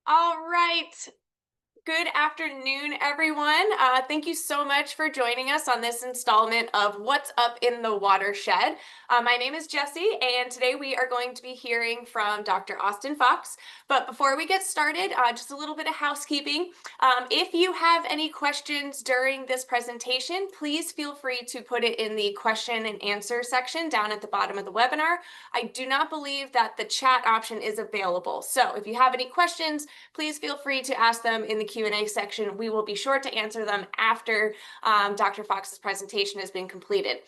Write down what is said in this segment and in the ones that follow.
All right. Good afternoon, everyone. Thank you so much for joining us on this installment of What's Up in the Watershed. My name is Jessie, and today we are going to be hearing from Dr. Austin Fox. But before we get started, just a little bit of housekeeping. If you have any questions during this presentation, please feel free to put it in the question and answer section down at the bottom of the webinar. I do not believe that the chat option is available. So if you have any questions, please feel free to ask them in the Q&A section. We will be sure to answer them after Dr. Fox's presentation has been completed.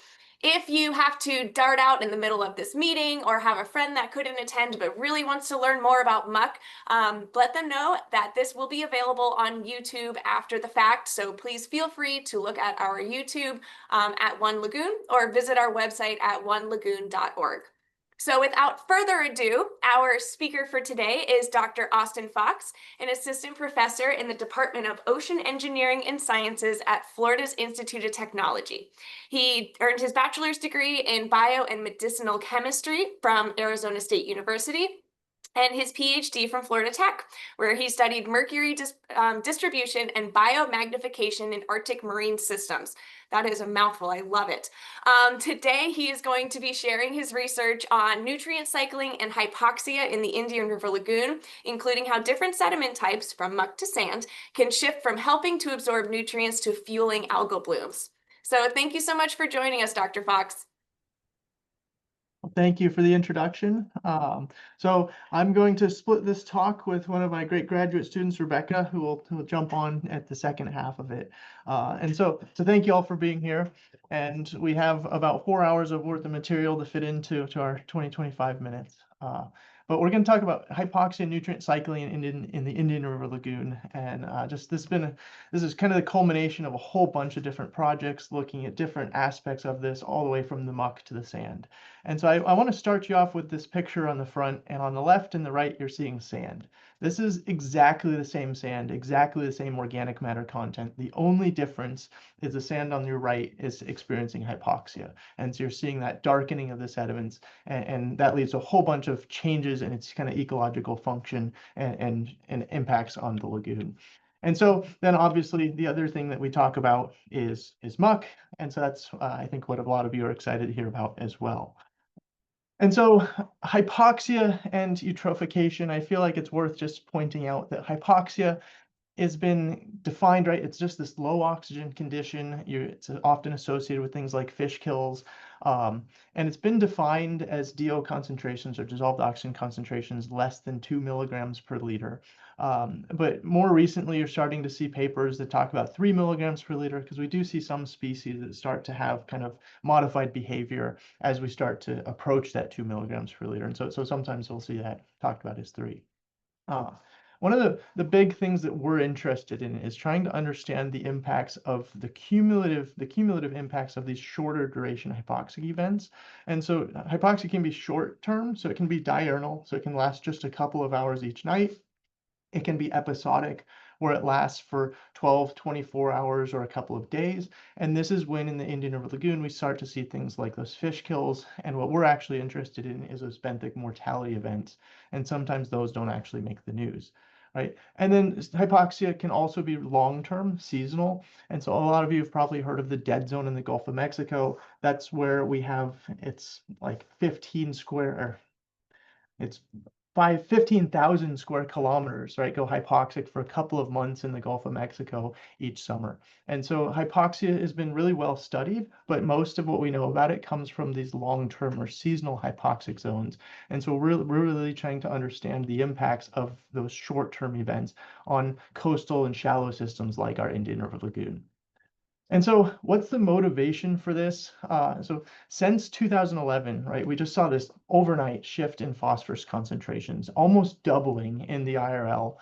If you have to dart out in the middle of this meeting or have a friend that couldn't attend but really wants to learn more about muck, let them know that this will be available on YouTube after the fact. So please feel free to look at our YouTube at One Lagoon or visit our website at onelagoon.org. So without further ado, our speaker for today is Dr. Austin Fox, an assistant professor in the Department of Ocean Engineering and Sciences at Florida's Institute of Technology. He earned his bachelor's degree in bio and medicinal chemistry from Arizona State University, and his PhD from Florida Tech, where he studied mercury distribution and biomagnification in Arctic marine systems. That is a mouthful. I love it. Today, he is going to be sharing his research on nutrient cycling and hypoxia in the Indian River Lagoon, including how different sediment types, from muck to sand, can shift from helping to absorb nutrients to fueling algal blooms. So thank you so much for joining us, Dr. Fox. Thank you for the introduction. So I'm going to split this talk with one of my great graduate students, Rebecca, who will jump on at the second half of it. And so thank you all for being here. And we have about 4 hours of worth of material to fit into our 20-25 minutes. But we're going to talk about hypoxia and nutrient cycling in the Indian River Lagoon. And this is kind of the culmination of a whole bunch of different projects looking at different aspects of this, all the way from the muck to the sand. And so I want to start you off with this picture on the front, and on the left and the right, you're seeing sand. This is exactly the same sand, exactly the same organic matter content. The only difference is the sand on your right is experiencing hypoxia. And so you're seeing that darkening of the sediments, and that leads to a whole bunch of changes in its kind of ecological function and impacts on the lagoon. And so then obviously the other thing that we talk about is muck. And so that's, I think, what a lot of you are excited to hear about as well. And so hypoxia and eutrophication, I feel like it's worth just pointing out that hypoxia has been defined, right? It's just this low oxygen condition. It's often associated with things like fish kills. And it's been defined as DO concentrations, or dissolved oxygen concentrations, less than 2 milligrams per liter. But more recently, you're starting to see papers that talk about 3 milligrams per liter, because we do see some species that start to have kind of modified behavior as we start to approach that 2 milligrams per liter. And so sometimes we'll see that talked about as 3. One of the big things that we're interested in is trying to understand the impacts of the cumulative impacts of these shorter duration hypoxic events. And so hypoxia can be short term, so it can be diurnal, so it can last just a couple of hours each night. It can be episodic, where it lasts for 12, 24 hours or a couple of days. And this is when in the Indian River Lagoon, we start to see things like those fish kills. And what we're actually interested in is those benthic mortality events. And sometimes those don't actually make the news. Right. And then hypoxia can also be long-term, seasonal. And so a lot of you have probably heard of the dead zone in the Gulf of Mexico. That's where we have, it's like 15 square, it's 15,000 square kilometers, right, go hypoxic for a couple of months in the Gulf of Mexico each summer. And so hypoxia has been really well studied, but most of what we know about it comes from these long-term or seasonal hypoxic zones. And so we're really trying to understand the impacts of those short-term events on coastal and shallow systems like our Indian River Lagoon. And so what's the motivation for this? So since 2011, right, we just saw this overnight shift in phosphorus concentrations, almost doubling in the IRL,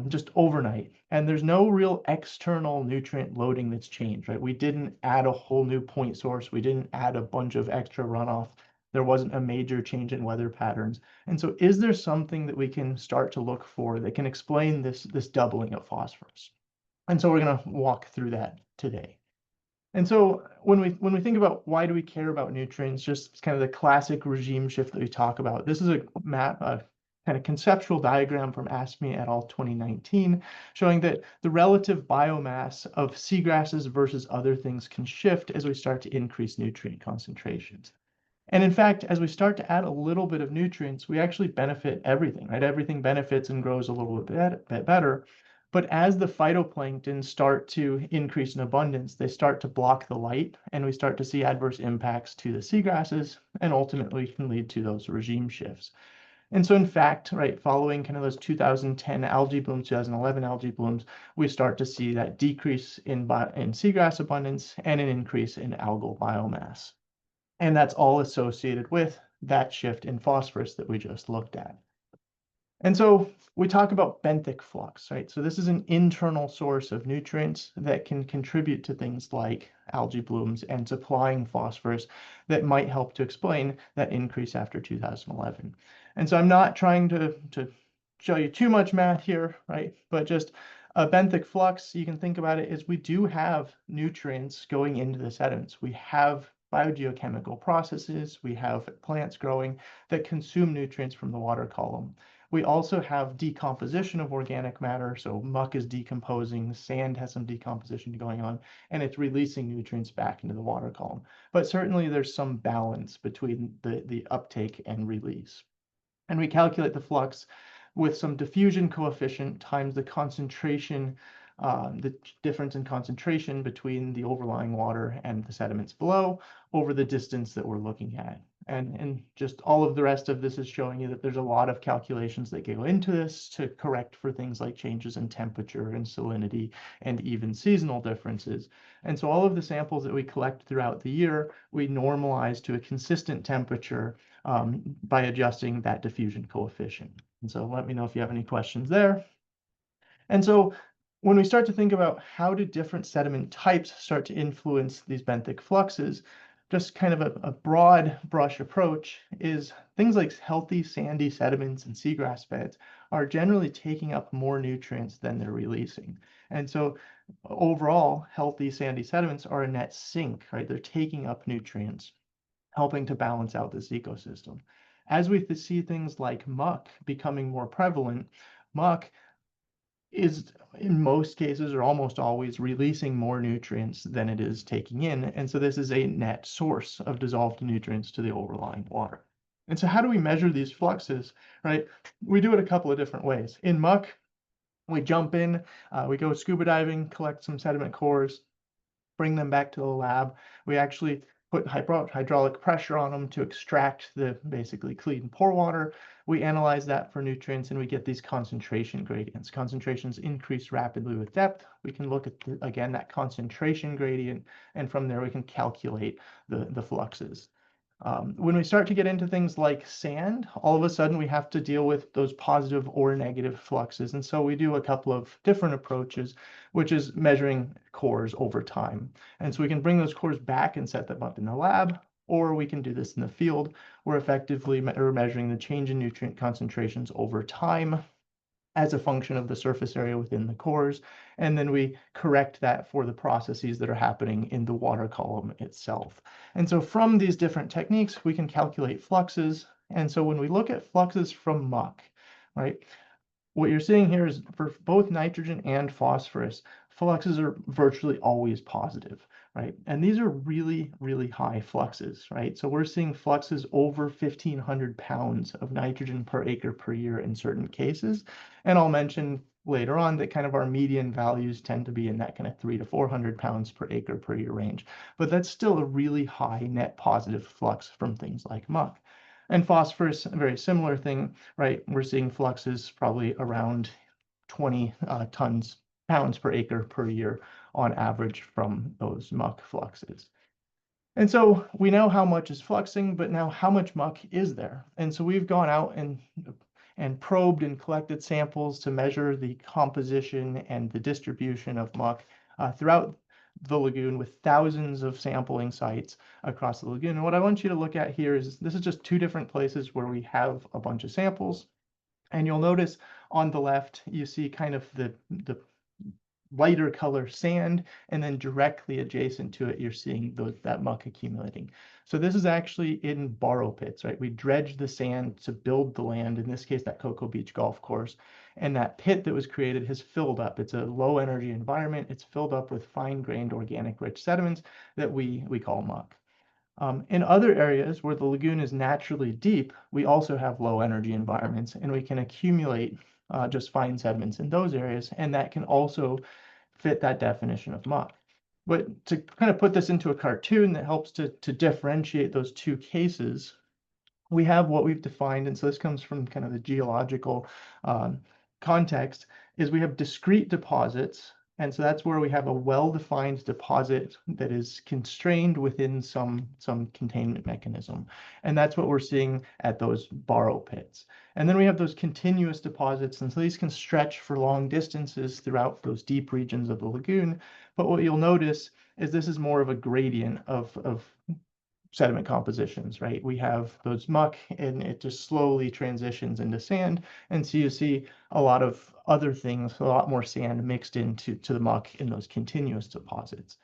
just overnight. And there's no real external nutrient loading that's changed, right? We didn't add a whole new point source. We didn't add a bunch of extra runoff. There wasn't a major change in weather patterns. And so is there something that we can start to look for that can explain this doubling of phosphorus? And so we're going to walk through that today. And so when we think about why do we care about nutrients, just kind of the classic regime shift that we talk about. This is a map, kind of conceptual diagram from ASME et al. 2019, showing that the relative biomass of seagrasses versus other things can shift as we start to increase nutrient concentrations. And in fact, as we start to add a little bit of nutrients, we actually benefit everything, right? Everything benefits and grows a little bit better. But as the phytoplankton start to increase in abundance, they start to block the light, and we start to see adverse impacts to the seagrasses, and ultimately can lead to those regime shifts. And so in fact, right, following kind of those 2010 algae blooms, 2011 algae blooms, we start to see that decrease in seagrass abundance and an increase in algal biomass. And that's all associated with that shift in phosphorus that we just looked at. And so we talk about benthic flux, right? So this is an internal source of nutrients that can contribute to things like algae blooms and supplying phosphorus that might help to explain that increase after 2011. And so I'm not trying to show you too much math here, right? But just a benthic flux, you can think about it as we do have nutrients going into the sediments. We have biogeochemical processes, we have plants growing that consume nutrients from the water column. We also have decomposition of organic matter. So muck is decomposing, sand has some decomposition going on, and it's releasing nutrients back into the water column. But certainly there's some balance between the uptake and release. And we calculate the flux with some diffusion coefficient times the concentration, the difference in concentration between the overlying water and the sediments below over the distance that we're looking at. And just all of the rest of this is showing you that there's a lot of calculations that go into this to correct for things like changes in temperature and salinity and even seasonal differences. And so all of the samples that we collect throughout the year, we normalize to a consistent temperature by adjusting that diffusion coefficient. And so let me know if you have any questions there. And so when we start to think about how do different sediment types start to influence these benthic fluxes, just kind of a broad brush approach is things like healthy sandy sediments and seagrass beds are generally taking up more nutrients than they're releasing. And so overall, healthy sandy sediments are a net sink, right? They're taking up nutrients, helping to balance out this ecosystem. As we see things like muck becoming more prevalent, muck is in most cases or almost always releasing more nutrients than it is taking in. And so this is a net source of dissolved nutrients to the overlying water. And so how do we measure these fluxes, right? We do it a couple of different ways. In muck, we jump in, we go scuba diving, collect some sediment cores, bring them back to the lab. We actually put hydraulic pressure on them to extract the basically clean pore water. We analyze that for nutrients and we get these concentration gradients. Concentrations increase rapidly with depth. We can look at, again, that concentration gradient, and from there we can calculate the fluxes. When we start to get into things like sand, all of a sudden we have to deal with those positive or negative fluxes. And so we do a couple of different approaches, which is measuring cores over time. And so we can bring those cores back and set them up in the lab, or we can do this in the field. We're effectively measuring the change in nutrient concentrations over time as a function of the surface area within the cores. And then we correct that for the processes that are happening in the water column itself. And so from these different techniques, we can calculate fluxes. And so when we look at fluxes from muck, right, what you're seeing here is for both nitrogen and phosphorus, fluxes are virtually always positive, right? And these are really, really high fluxes, right? So we're seeing fluxes over 1,500 pounds of nitrogen per acre per year in certain cases. And I'll mention later on that kind of our median values tend to be in that kind of 300 to 400 pounds per acre per year range. But that's still a really high net positive flux from things like muck. And phosphorus, a very similar thing, right? We're seeing fluxes probably around 20 pounds per acre per year on average from those muck fluxes. And so we know how much is fluxing, but now how much muck is there? And so we've gone out and probed and collected samples to measure the composition and the distribution of muck throughout the lagoon with thousands of sampling sites across the lagoon. And what I want you to look at here is this is just two different places where we have a bunch of samples. And you'll notice on the left, you see kind of the lighter color sand, and then directly adjacent to it, you're seeing that muck accumulating. So this is actually in borrow pits, right? We dredged the sand to build the land, in this case, that Cocoa Beach golf course. And that pit that was created has filled up. It's a low energy environment. It's filled up with fine-grained organic rich sediments that we call muck. In other areas where the lagoon is naturally deep, we also have low energy environments, and we can accumulate just fine sediments in those areas, and that can also fit that definition of muck. But to kind of put this into a cartoon that helps to differentiate those two cases, we have what we've defined, and so this comes from kind of the geological um, context, is we have discrete deposits. And so that's where we have a well-defined deposit that is constrained within some containment mechanism. And that's what we're seeing at those borrow pits. And then we have those continuous deposits. And so these can stretch for long distances throughout those deep regions of the lagoon. But what you'll notice is this is more of a gradient of sediment compositions, right? We have those muck and it just slowly transitions into sand. And so you see a lot of other things, a lot more sand mixed into the muck in those continuous deposits.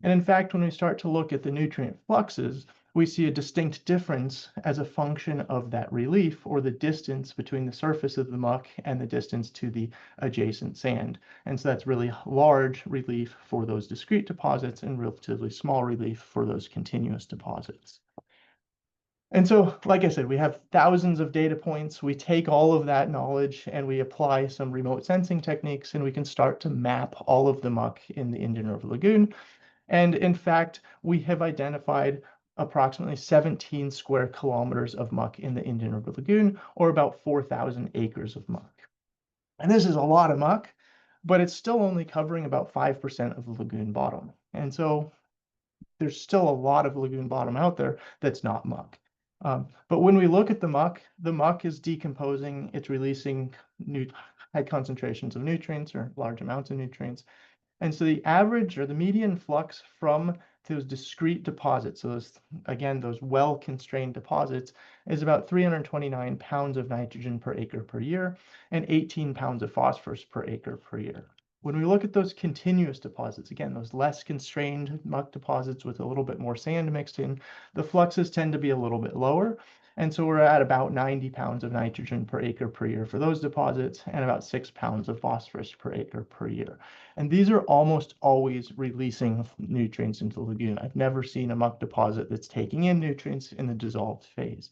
And in fact, when we start to look at the nutrient fluxes, we see a distinct difference as a function of that relief, or the distance between the surface of the muck and the distance to the adjacent sand. And so that's really large relief for those discrete deposits and relatively small relief for those continuous deposits. And so, like I said, we have thousands of data points. We take all of that knowledge and we apply some remote sensing techniques, and we can start to map all of the muck in the Indian River Lagoon. And in fact, we have identified approximately 17 square kilometers of muck in the Indian River Lagoon, or about 4,000 acres of muck. And this is a lot of muck, but it's still only covering about 5% of the lagoon bottom. And so there's still a lot of lagoon bottom out there that's not muck. But when we look at the muck is decomposing, it's releasing high concentrations of nutrients or large amounts of nutrients. And so the average or the median flux from those discrete deposits, so those, again, those well-constrained deposits, is about 329 pounds of nitrogen per acre per year and 18 pounds of phosphorus per acre per year. When we look at those continuous deposits, again, those less constrained muck deposits with a little bit more sand mixed in, the fluxes tend to be a little bit lower. And so we're at about 90 pounds of nitrogen per acre per year for those deposits, and about 6 pounds of phosphorus per acre per year. And these are almost always releasing nutrients into the lagoon. I've never seen a muck deposit that's taking in nutrients in the dissolved phase.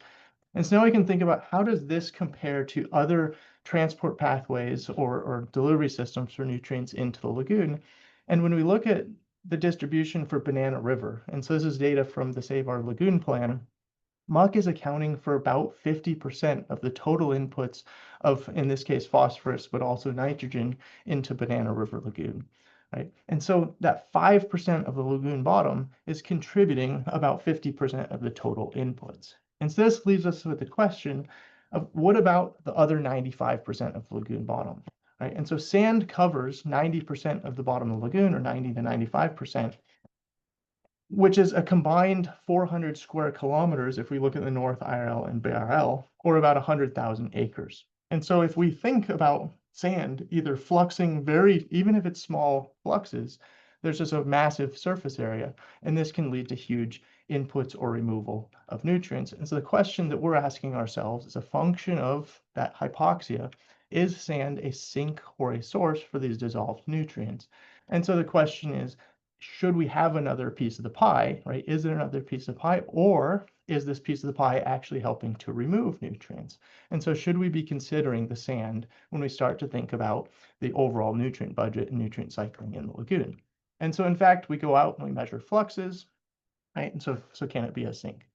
And so now we can think about, how does this compare to other transport pathways or delivery systems for nutrients into the lagoon? And when we look at the distribution for Banana River, and so this is data from the Save Our Lagoon plan, muck is accounting for about 50% of the total inputs of, in this case, phosphorus, but also nitrogen into Banana River Lagoon, right? And so that 5% of the lagoon bottom is contributing about 50% of the total inputs. And so this leaves us with the question of, what about the other 95% of the lagoon bottom, right? And so sand covers 90% of the bottom of the lagoon, or 90 to 95%, which is a combined 400 square kilometers if we look at the North IRL and BRL, or about 100,000 acres. And so if we think about sand either fluxing even if it's small fluxes, there's just a massive surface area, and this can lead to huge inputs or removal of nutrients. And so the question that we're asking ourselves is a function of that hypoxia: is sand a sink or a source for these dissolved nutrients? And so the question is, should we have another piece of the pie, right? Is there another piece of pie, or is this piece of the pie actually helping to remove nutrients? And so should we be considering the sand when we start to think about the overall nutrient budget and nutrient cycling in the lagoon? And so in fact, we go out and we measure fluxes, right? And so can it be a sink?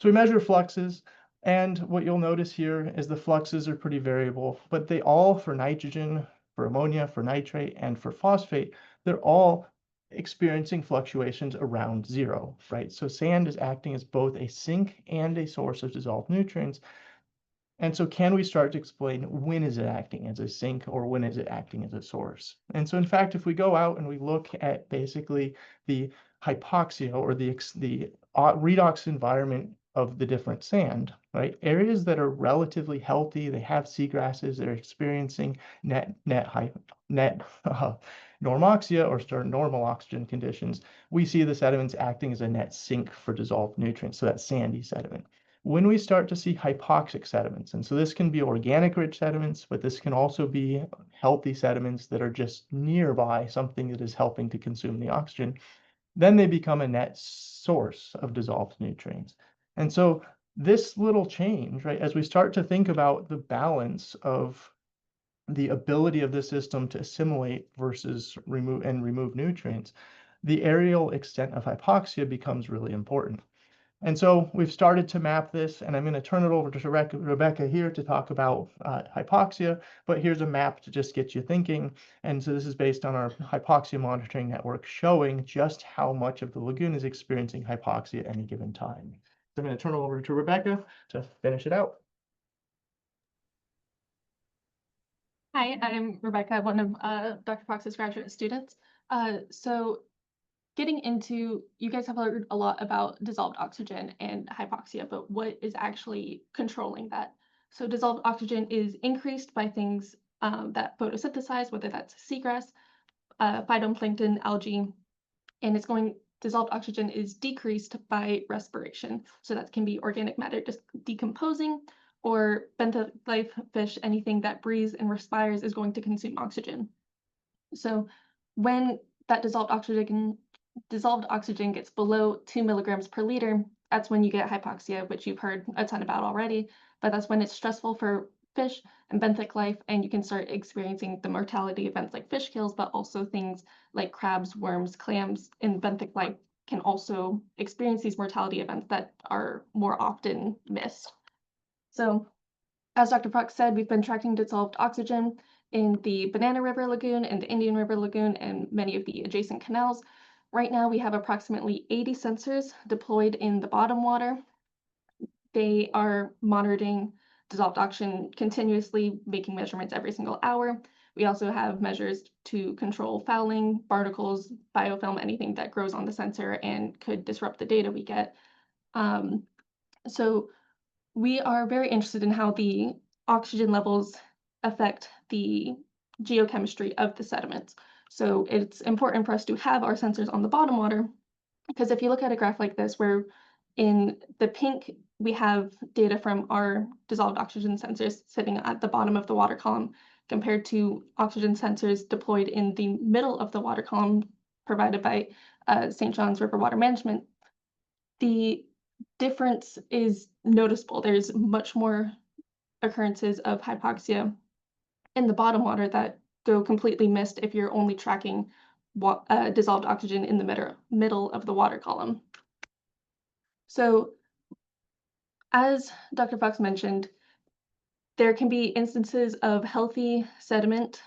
So we measure fluxes, and what you'll notice here is the fluxes are pretty variable, but they all, for nitrogen, for ammonia, for nitrate, and for phosphate, they're all experiencing fluctuations around zero, right? So sand is acting as both a sink and a source of dissolved nutrients. And so can we start to explain, when is it acting as a sink or when is it acting as a source? And so in fact, if we go out and we look at basically the hypoxia, or the redox environment of the different sand, right? Areas that are relatively healthy, they have seagrasses, they're experiencing net normoxia or sort of normal oxygen conditions. We see the sediments acting as a net sink for dissolved nutrients, so that's sandy sediment. When we start to see hypoxic sediments, and so this can be organic rich sediments, but this can also be healthy sediments that are just nearby something that is helping to consume the oxygen, then they become a net source of dissolved nutrients. And so this little change, right, as we start to think about the balance of the ability of the system to assimilate versus remove nutrients, the areal extent of hypoxia becomes really important. And so we've started to map this, and I'm going to turn it over to Rebecca here to talk about hypoxia, but here's a map to just get you thinking. And so this is based on our hypoxia monitoring network showing just how much of the lagoon is experiencing hypoxia at any given time. So I'm going to turn it over to Rebecca to finish it out. Hi, I'm Rebecca, one of Dr. Fox's graduate students. So getting into, you guys have heard a lot about dissolved oxygen and hypoxia, but what is actually controlling that? So dissolved oxygen is increased by things that photosynthesize, whether that's seagrass, phytoplankton, algae, and dissolved oxygen is decreased by respiration. So that can be organic matter just decomposing, or benthic life fish, anything that breathes and respires is going to consume oxygen. So when that dissolved oxygen gets below 2 milligrams per liter, that's when you get hypoxia, which you've heard a ton about already, but that's when it's stressful for fish and benthic life, and you can start experiencing the mortality events like fish kills, but also things like crabs, worms, clams in benthic life can also experience these mortality events that are more often missed. So as Dr. Fox said, we've been tracking dissolved oxygen in the Banana River Lagoon and the Indian River Lagoon and many of the adjacent canals. Right now, we have approximately 80 sensors deployed in the bottom water. They are monitoring dissolved oxygen continuously, making measurements every single hour. We also have measures to control fouling, barnacles, biofilm, anything that grows on the sensor and could disrupt the data we get. So we are very interested in how the oxygen levels affect the geochemistry of the sediments. So it's important for us to have our sensors on the bottom water, because if you look at a graph like this, where in the pink, we have data from our dissolved oxygen sensors sitting at the bottom of the water column compared to oxygen sensors deployed in the middle of the water column provided by St. John's River Water Management. The difference is noticeable. There's much more occurrences of hypoxia in the bottom water that go completely missed if you're only tracking dissolved oxygen in the middle of the water column. So as Dr. Fox mentioned, there can be instances of healthy sediment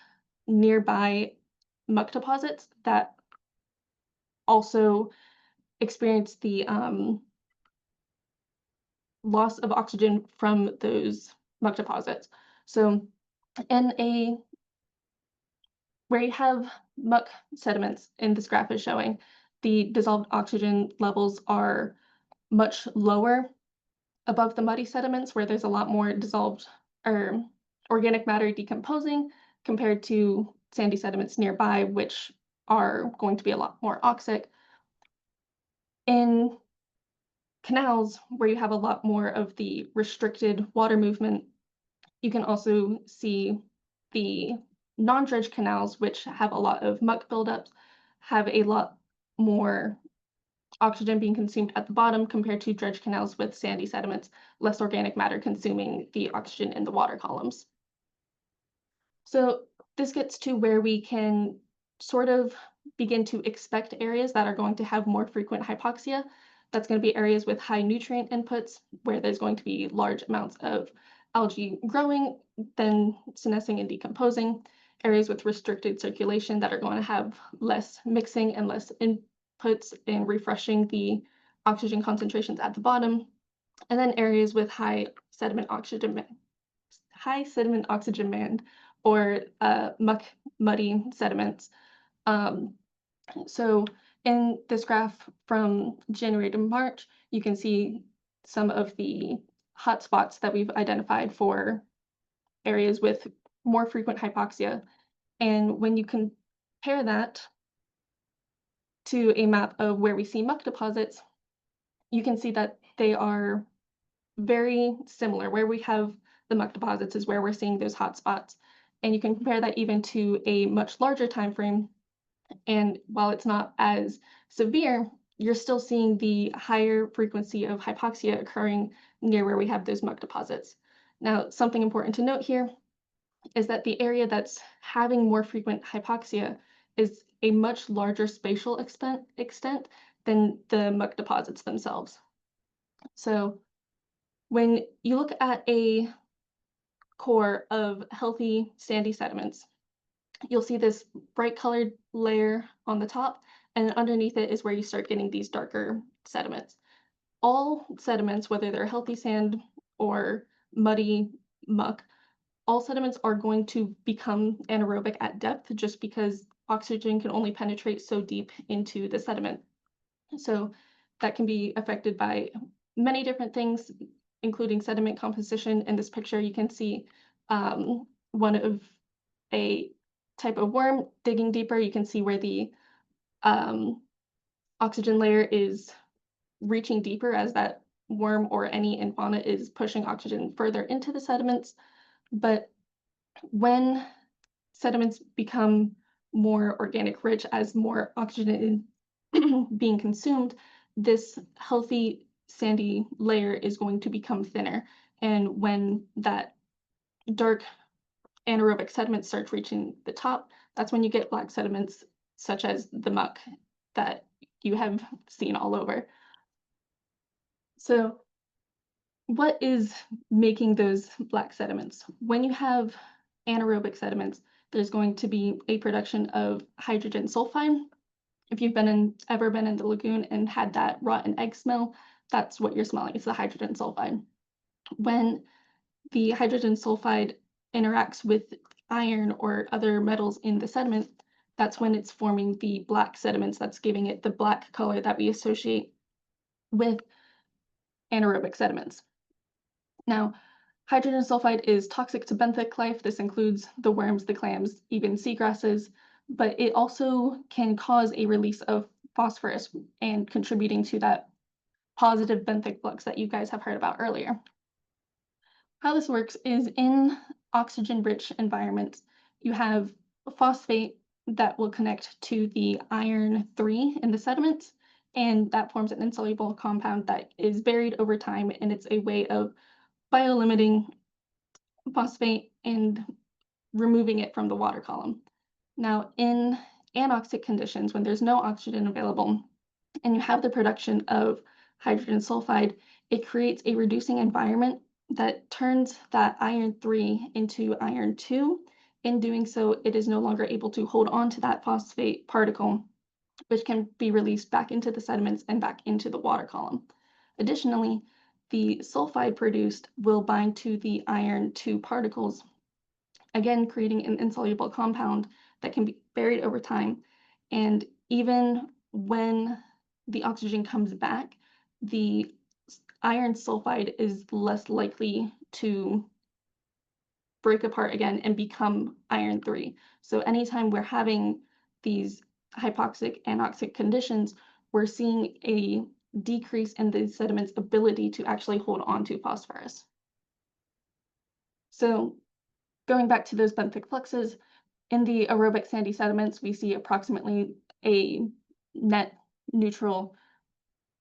nearby muck deposits that also experience the loss of oxygen from those muck deposits. So where you have muck sediments in this graph is showing, the dissolved oxygen levels are much lower above the muddy sediments, where there's a lot more dissolved or organic matter decomposing compared to sandy sediments nearby, which are going to be a lot more oxic. In canals, where you have a lot more of the restricted water movement, you can also see the non-dredge canals, which have a lot of muck buildups, have a lot more oxygen being consumed at the bottom compared to dredge canals with sandy sediments, less organic matter consuming the oxygen in the water columns. So this gets to where we can sort of begin to expect areas that are going to have more frequent hypoxia. That's going to be areas with high nutrient inputs, where there's going to be large amounts of algae growing, then senescing and decomposing. Areas with restricted circulation that are going to have less mixing and less inputs in refreshing the oxygen concentrations at the bottom. And then areas with high sediment oxygen demand, or muddy sediments. So in this graph from January to March, you can see some of the hotspots that we've identified for areas with more frequent hypoxia. And when you compare that to a map of where we see muck deposits, you can see that they are very similar. Where we have the muck deposits is where we're seeing those hotspots. And you can compare that even to a much larger time frame. And while it's not as severe, you're still seeing the higher frequency of hypoxia occurring near where we have those muck deposits. Now, something important to note here is that the area that's having more frequent hypoxia is a much larger spatial extent than the muck deposits themselves. So when you look at a core of healthy sandy sediments, you'll see this bright colored layer on the top, and underneath it is where you start getting these darker sediments. All sediments, whether they're healthy sand or muddy muck, all sediments are going to become anaerobic at depth just because oxygen can only penetrate so deep into the sediment. So that can be affected by many different things, including sediment composition. In this picture, you can see one of a type of worm digging deeper. You can see where the oxygen layer is reaching deeper as that worm or any in fauna is pushing oxygen further into the sediments. But when sediments become more organic rich as more oxygen is being consumed, this healthy sandy layer is going to become thinner. And when that dark anaerobic sediment starts reaching the top, that's when you get black sediments such as the muck that you have seen all over. So what is making those black sediments? When you have anaerobic sediments, there's going to be a production of hydrogen sulfide. If you've ever been in the lagoon and had that rotten egg smell, that's what you're smelling. It's the hydrogen sulfide. When the hydrogen sulfide interacts with iron or other metals in the sediment, that's when it's forming the black sediments that's giving it the black color that we associate with anaerobic sediments. Now, hydrogen sulfide is toxic to benthic life. This includes the worms, the clams, even seagrasses, but it also can cause a release of phosphorus and contributing to that positive benthic flux that you guys have heard about earlier. How this works is in oxygen-rich environments, you have phosphate that will connect to the iron 3 in the sediments, and that forms an insoluble compound that is buried over time, and it's a way of biolimiting phosphate and removing it from the water column. Now, in anoxic conditions, when there's no oxygen available, and you have the production of hydrogen sulfide, it creates a reducing environment that turns that iron 3 into iron 2. In doing so, it is no longer able to hold on to that phosphate particle, which can be released back into the sediments and back into the water column. Additionally, the sulfide produced will bind to the iron 2 particles, again creating an insoluble compound that can be buried over time. And even when the oxygen comes back, the iron sulfide is less likely to break apart again and become iron 3. So anytime we're having these hypoxic, anoxic conditions, we're seeing a decrease in the sediment's ability to actually hold on to phosphorus. So going back to those benthic fluxes, in the aerobic sandy sediments, we see approximately a net neutral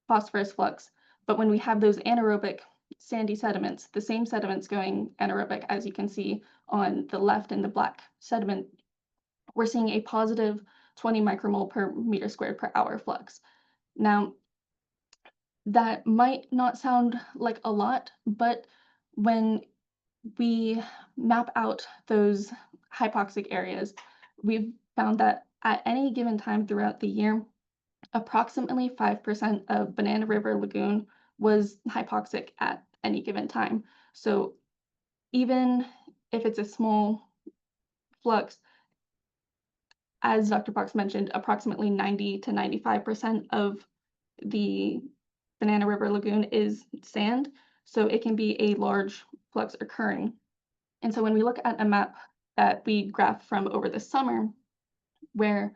phosphorus flux. But when we have those anaerobic sandy sediments, the same sediments going anaerobic, as you can see on the left in the black sediment, we're seeing a positive 20 micromole per meter squared per hour flux. Now, that might not sound like a lot, but when we map out those hypoxic areas, we've found that at any given time throughout the year, approximately 5% of Banana River Lagoon was hypoxic at any given time. So even if it's a small flux, as Dr. Fox mentioned, approximately 90 to 95% of the Banana River Lagoon is sand, so it can be a large flux occurring. And so when we look at a map that we graphed from over the summer, where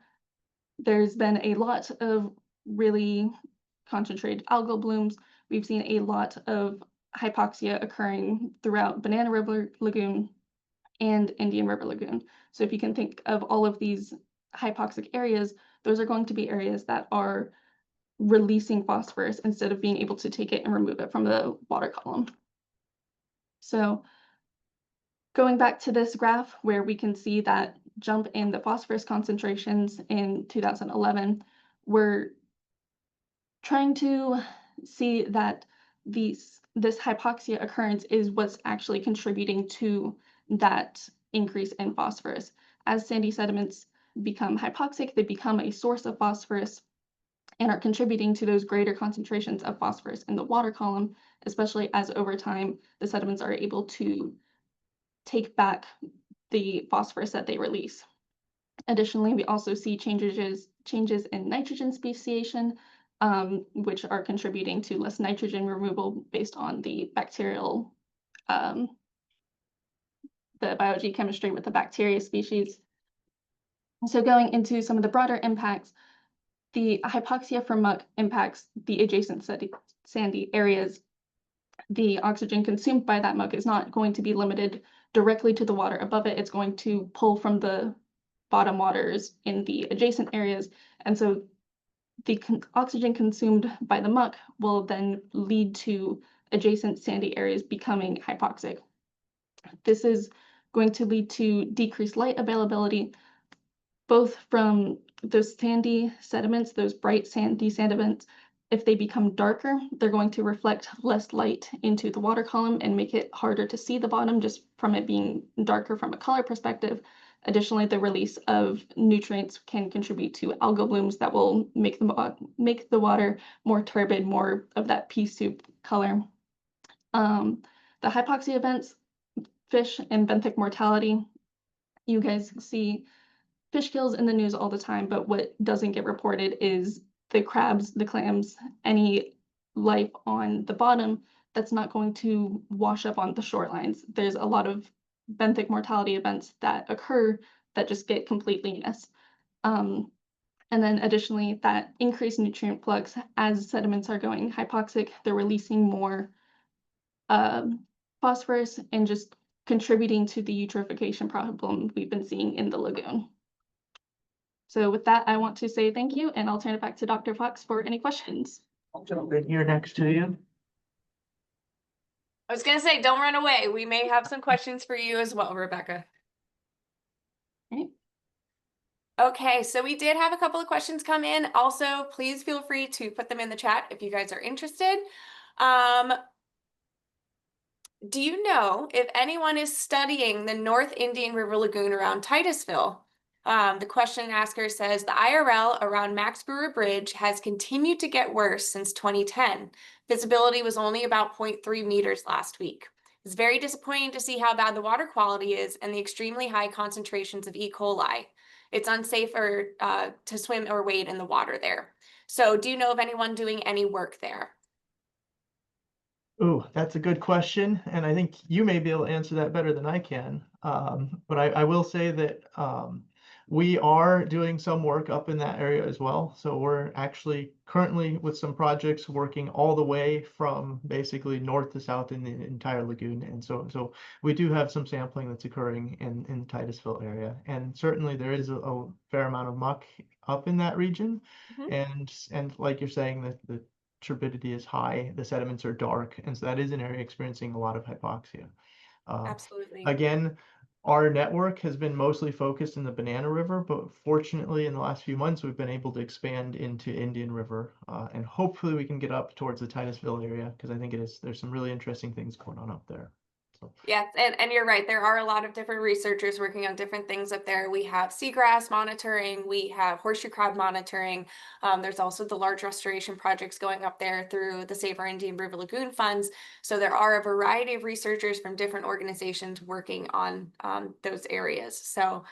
there's been a lot of really concentrated algal blooms, we've seen a lot of hypoxia occurring throughout Banana River Lagoon and Indian River Lagoon. So if you can think of all of these hypoxic areas, those are going to be areas that are releasing phosphorus instead of being able to take it and remove it from the water column. So going back to this graph where we can see that jump in the phosphorus concentrations in 2011, we're trying to see that this hypoxia occurrence is what's actually contributing to that increase in phosphorus. As sandy sediments become hypoxic, they become a source of phosphorus and are contributing to those greater concentrations of phosphorus in the water column, especially as over time the sediments are able to take back the phosphorus that they release. Additionally, we also see changes in nitrogen speciation, which are contributing to less nitrogen removal based on the bacterial, the biogeochemistry with the bacteria species. So going into some of the broader impacts, the hypoxia from muck impacts the adjacent sandy areas. The oxygen consumed by that muck is not going to be limited directly to the water above it. It's going to pull from the bottom waters in the adjacent areas. And so the oxygen consumed by the muck will then lead to adjacent sandy areas becoming hypoxic. This is going to lead to decreased light availability, both from those sandy sediments, those bright sandy sediments. If they become darker, they're going to reflect less light into the water column and make it harder to see the bottom just from it being darker from a color perspective. Additionally, the release of nutrients can contribute to algal blooms that will make the water more turbid, more of that pea soup color. The hypoxia events, fish and benthic mortality. You guys see fish kills in the news all the time, but what doesn't get reported is the crabs, the clams, any life on the bottom that's not going to wash up on the shorelines. There's a lot of benthic mortality events that occur that just get completely missed. And then additionally, that increased nutrient flux as sediments are going hypoxic, they're releasing more phosphorus and just contributing to the eutrophication problem we've been seeing in the lagoon. So with that, I want to say thank you, and I'll turn it back to Dr. Fox for any questions. I'll jump in here next to you. I was gonna say, don't run away. We may have some questions for you as well, Rebecca. Okay. Okay, so we did have a couple of questions come in. Also, please feel free to put them in the chat if you guys are interested. Do you know if anyone is studying the North Indian River Lagoon around Titusville? The question asker says, the IRL around Max Brewer Bridge has continued to get worse since 2010. Visibility was only about 0.3 meters last week. It's very disappointing to see how bad the water quality is and the extremely high concentrations of E. coli. It's unsafe to swim or wade in the water there. So do you know of anyone doing any work there? Oh, that's a good question, and I think you may be able to answer that better than I can. But I will say that we are doing some work up in that area as well. So we're actually currently with some projects working all the way from basically north to south in the entire lagoon. And so we do have some sampling that's occurring in the Titusville area. And certainly there is a fair amount of muck up in that region. Mm-hmm. And like you're saying, that the turbidity is high, the sediments are dark, and so that is an area experiencing a lot of hypoxia. Absolutely. Again, our network has been mostly focused in the Banana River, but fortunately in the last few months we've been able to expand into Indian River, and hopefully we can get up towards the Titusville area, because I think there's some really interesting things going on up there. So. Yes, and you're right. There are a lot of different researchers working on different things up there. We have seagrass monitoring, we have horseshoe crab monitoring. There's also the large restoration projects going up there through the Save Our Indian River Lagoon funds. So there are a variety of researchers from different organizations working on those areas. So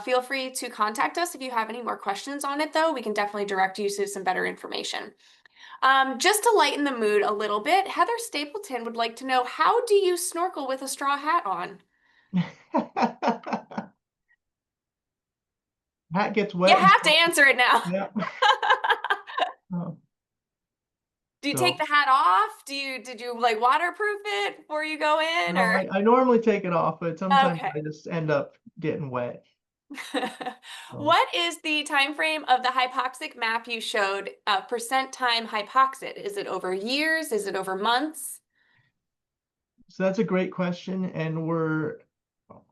feel free to contact us if you have any more questions on it, though. We can definitely direct you to some better information. Just to lighten the mood a little bit, Heather Stapleton would like to know, how do you snorkel with a straw hat on? Hat gets You wet and have to answer it now. yeah. Oh, Do you take so the hat off? Did you like waterproof it before you go in, no, or? I normally take it off, but sometimes Okay. I just end up getting wet. So, What is the time frame of the hypoxic map you showed, percent time hypoxid? Is it over years? Is it over months? so that's a great question, and we're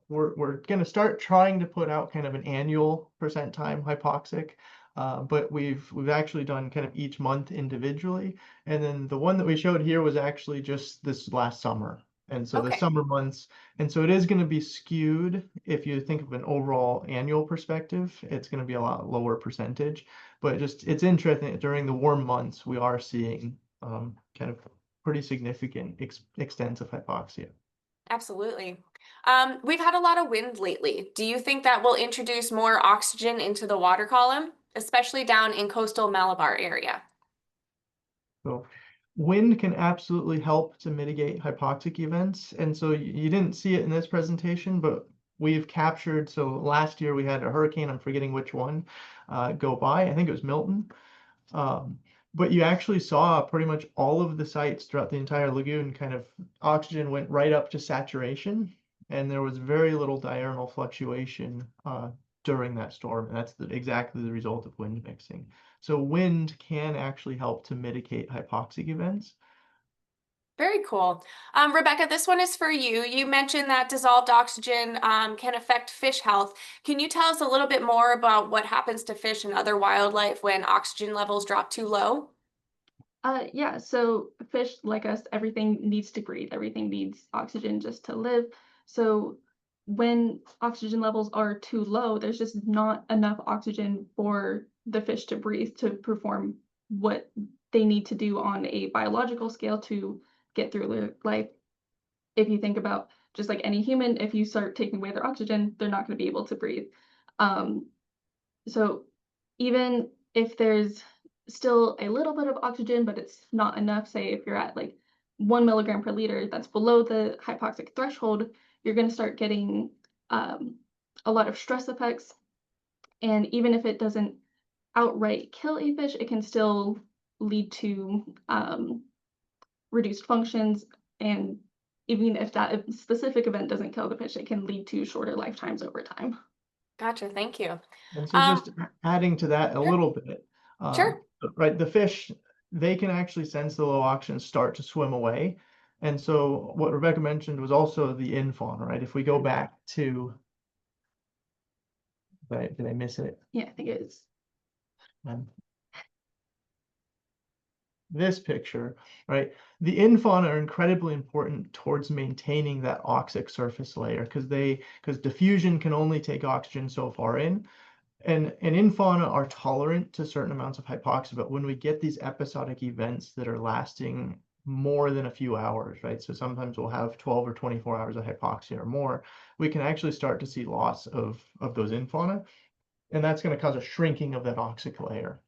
going to start trying to put out kind of an annual percent time hypoxic, but we've actually done kind of each month individually, and then the one that we showed here was actually just this last summer, and so the Okay, summer months, and so it is going to be skewed if you think of an overall annual perspective. It's going to be a lot lower percentage, but just it's interesting that during the warm months we are seeing kind of pretty significant extensive hypoxia. absolutely. We've had a lot of wind lately. Do you think that will introduce more oxygen into the water column, especially down in coastal Malabar area? So wind can absolutely help to mitigate hypoxic events. And so you didn't see it in this presentation, but we've captured, so last year we had a hurricane, I'm forgetting which one, go by. I think it was Milton. Um, but you actually saw pretty much all of the sites throughout the entire lagoon kind of oxygen went right up to saturation, and there was very little diurnal fluctuation during that storm. And that's exactly the result of wind mixing. So wind can actually help to mitigate hypoxic events. Very cool. Rebecca, this one is for you. You mentioned that dissolved oxygen can affect fish health. Can you tell us a little bit more about what happens to fish and other wildlife when oxygen levels drop too low? Yeah, so fish like us, everything needs to breathe, everything needs oxygen just to live. So when oxygen levels are too low, there's just not enough oxygen for the fish to breathe to perform what they need to do on a biological scale to get through their life. If you think about just like any human, if you start taking away their oxygen, they're not going to be able to breathe. Um, so even if there's still a little bit of oxygen, but it's not enough, say if you're at like 1 milligram per liter, that's below the hypoxic threshold, you're going to start getting um, a lot of stress effects. And even if it doesn't outright kill a fish, it can still lead to reduced functions. And even if that specific event doesn't kill the fish, it can lead to shorter lifetimes over time. Gotcha, thank you. And so Um, just adding to that a sure, little bit, sure. right, the fish, they can actually sense the low oxygen start to swim away. And so what Rebecca mentioned was also the in fauna, right? If we go back to, did I miss it? Yeah, I think it is. Um, this picture, right? The in fauna are incredibly important towards maintaining that oxic surface layer because diffusion can only take oxygen so far in. And in fauna are tolerant to certain amounts of hypoxia, but when we get these episodic events that are lasting more than a few hours, right? So sometimes we'll have 12 or 24 hours of hypoxia or more, we can actually start to see loss of those in fauna. And that's going to cause a shrinking of that oxic layer.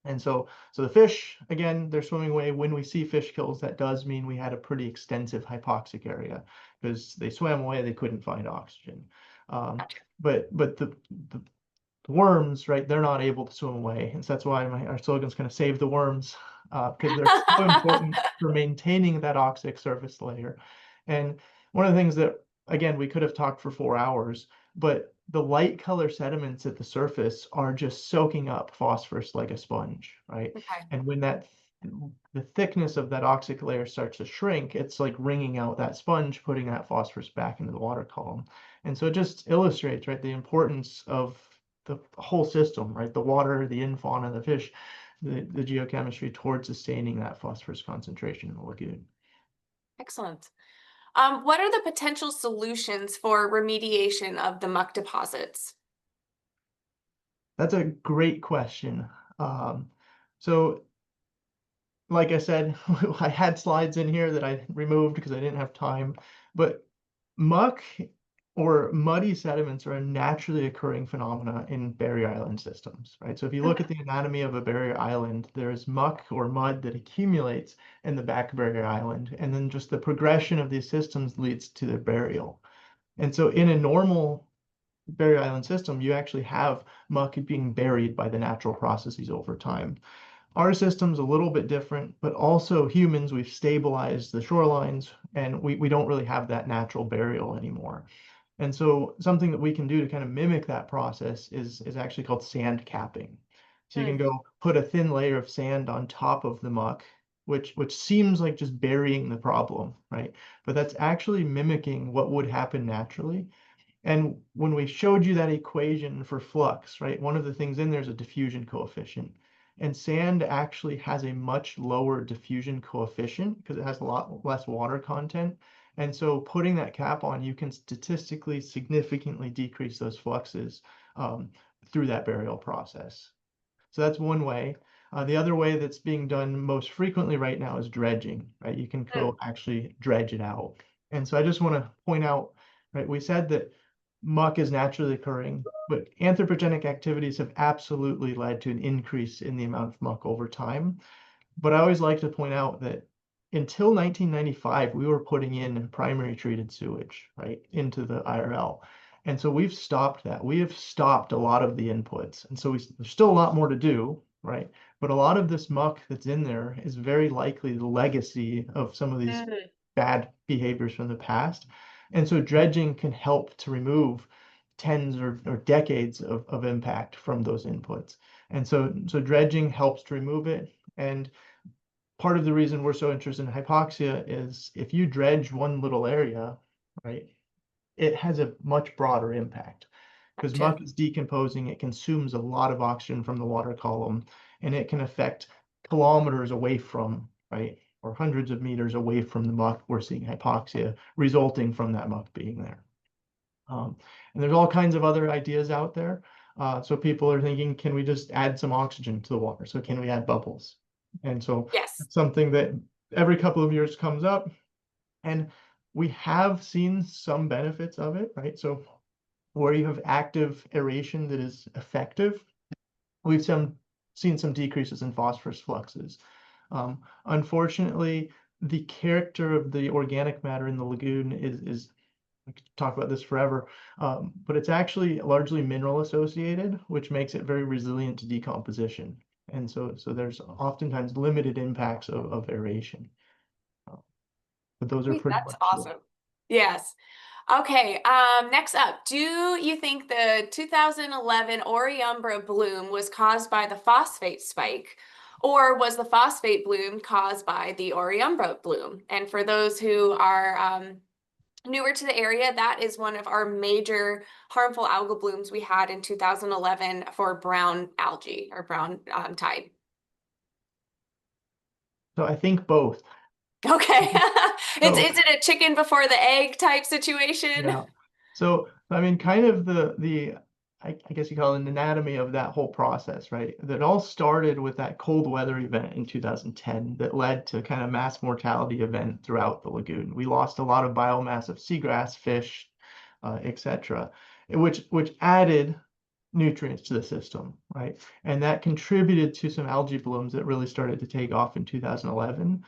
And so the fish, again, they're swimming away. When we see fish kills, that does mean we had a pretty extensive hypoxic area because they swam away, they couldn't find oxygen. Um, but the worms, right, they're not able to swim away. And so that's why our slogan is going to save the worms because they're so important for maintaining that oxic surface layer. And one of the things that, again, we could have talked for 4 hours, but the light color sediments at the surface are just soaking up phosphorus like a sponge, right? Okay. And when the thickness of that oxic layer starts to shrink, it's like wringing out that sponge, putting that phosphorus back into the water column. And so it just illustrates, right, the importance of the whole system, right? The water, the in fauna, the fish, the geochemistry towards sustaining that phosphorus concentration in the lagoon. Excellent. What are the potential solutions for remediation of the muck deposits? That's a great question. Um, so like I said, I had slides in here that I removed because I didn't have time, but muck or muddy sediments are a naturally occurring phenomena in barrier island systems, right? So if you look at the anatomy of a barrier island, there's muck or mud that accumulates in the back barrier island, and then just the progression of these systems leads to their burial. And so in a normal barrier island system, you actually have muck being buried by the natural processes over time. Our system's a little bit different, but also humans, we've stabilized the shorelines, and we don't really have that natural burial anymore. And so something that we can do to kind of mimic that process is actually called sand capping. So you can go put a thin layer of sand on top of the muck, which seems like just burying the problem, right? But that's actually mimicking what would happen naturally. And when we showed you that equation for flux, right, one of the things in there is a diffusion coefficient. And sand actually has a much lower diffusion coefficient because it has a lot less water content. And so putting that cap on, you can statistically significantly decrease those fluxes through that burial process. So that's one way. The other way that's being done most frequently right now is dredging, right? You can go actually dredge it out. And so I just want to point out, right, we said that muck is naturally occurring, but anthropogenic activities have absolutely led to an increase in the amount of muck over time. But I always like to point out that until 1995, we were putting in primary treated sewage, right, into the IRL. And so we've stopped that. We have stopped a lot of the inputs. And so there's still a lot more to do, right? But a lot of this muck that's in there is very likely the legacy of some of these bad behaviors from the past. And so dredging can help to remove tens or decades of impact from those inputs. And so dredging helps to remove it. And part of the reason we're so interested in hypoxia is if you dredge one little area, right, it has a much broader impact because muck is decomposing. It consumes a lot of oxygen from the water column, and it can affect kilometers away from, right, or hundreds of meters away from the muck. We're seeing hypoxia resulting from that muck being there. And there's all kinds of other ideas out there. So people are thinking, can we just add some oxygen to the water? So can we add bubbles? And so Yes. it's something that every couple of years comes up. And we have seen some benefits of it, right? So where you have active aeration that is effective, we've seen some decreases in phosphorus fluxes. Unfortunately, the character of the organic matter in the lagoon is I could talk about this forever, but it's actually largely mineral associated, which makes it very resilient to decomposition. And so there's oftentimes limited impacts of aeration. But those are pretty That's much awesome. Yes. Okay, next up, do you think the 2011 Oriumbra bloom was caused by the phosphate spike, or was the phosphate bloom caused by the Oriumbra bloom? And for those who are newer to the area, that is one of our major harmful algal blooms we had in 2011 for brown algae or brown tide. So I think both. Okay. So Is it a chicken before the egg type situation? yeah. So I mean, kind of I guess you call it an anatomy of that whole process, right? That all started with that cold weather event in 2010 that led to kind of mass mortality event throughout the lagoon. We lost a lot of biomass of seagrass, fish, etc., which added nutrients to the system, right? And that contributed to some algae blooms that really started to take off in 2011.